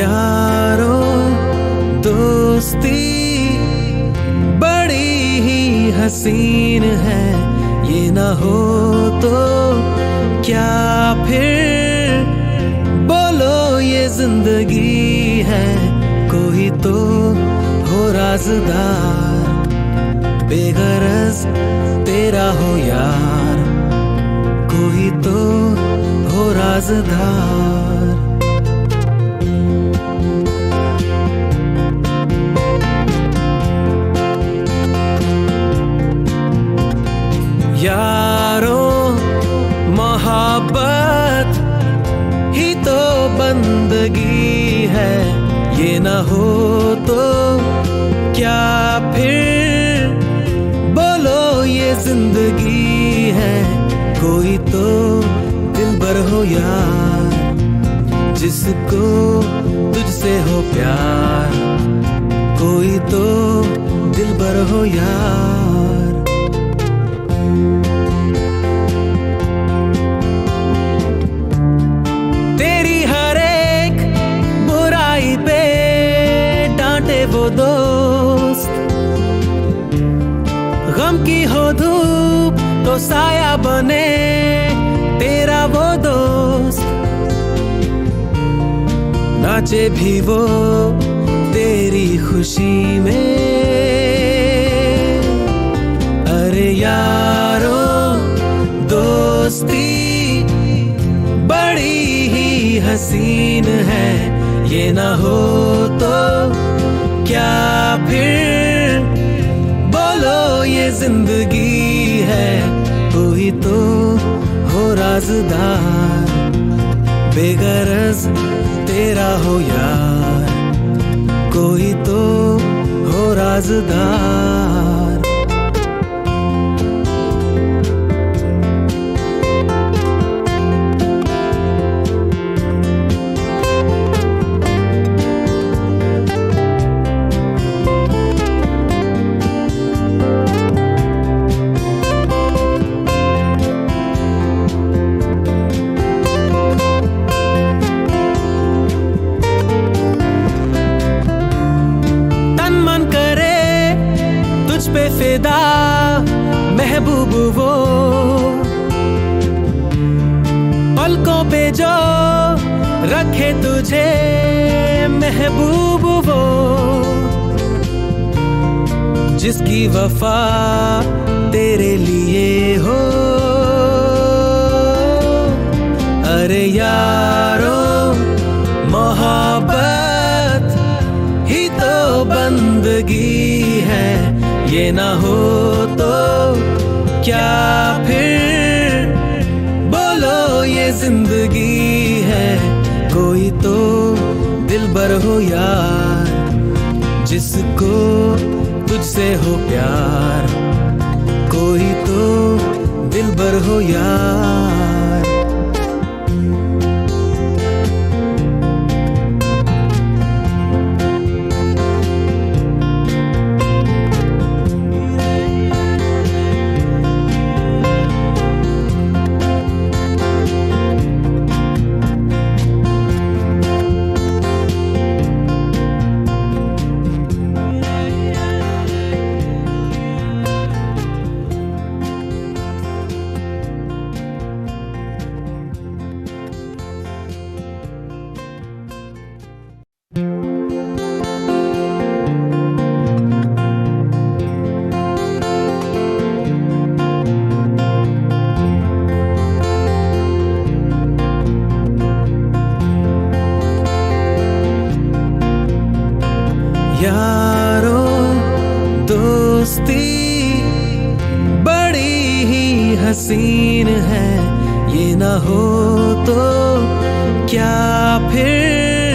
यारों दोस्ती बड़ी ही हसीन है, ये ना हो तो क्या फिर बोलो ये जिंदगी है। कोई तो हो राज़दार, बेगरज तेरा हो यार, कोई तो हो राज़दार। यारों मोहब्बत ही तो बंदगी है, ये ना हो तो क्या फिर बोलो ये जिंदगी है। कोई तो दिलबर हो यार, जिसको तुझसे हो प्यार, कोई तो दिलबर हो यार। तेरी हर एक बुराई पे डांटे वो दोस्त, गम की हो धूप तो साया बने तेरा वो दोस्त। नाचे भी वो तेरी खुशी में, अरे यारों दोस्ती बड़ी ही हसीन है, ये ना हो तो क्या फिर बोलो ये जिंदगी है। कोई तो हो राज़दार, बेगरज तेरा हो यार, कोई तो हो राज़दार। पे फिदा महबूब वो, पलकों पे जो रखे तुझे महबूब वो, जिसकी वफा तेरे लिए हो। अरे यारों मोहब्बत ही तो बंदगी है, ये ना हो तो क्या फिर बोलो ये जिंदगी है। कोई तो दिलबर हो यार, जिसको तुझसे हो प्यार, कोई तो दिलबर हो यार। यारों दोस्ती बड़ी ही हसीन है, ये ना हो तो क्या फिर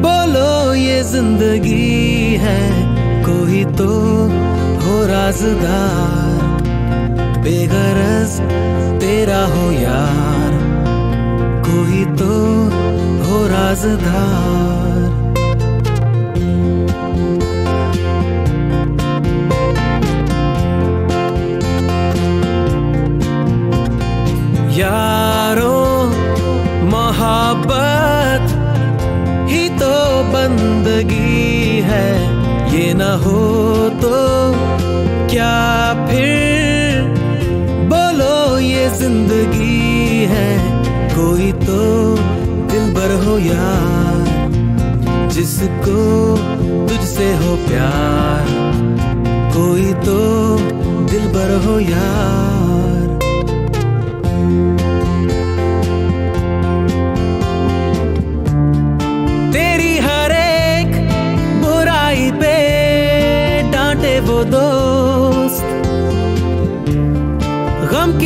बोलो ये जिंदगी है। कोई तो हो राज़दार, बेगरज तेरा हो यार, कोई तो हो राज़दार। यारों मोहब्बत ही तो जिंदगी है, ये ना हो तो क्या फिर बोलो ये जिंदगी है। कोई तो दिलबर हो यार, जिसको तुझसे हो प्यार, कोई तो दिलबर हो यार। तेरी हर एक बुराई पे डांटे वो दो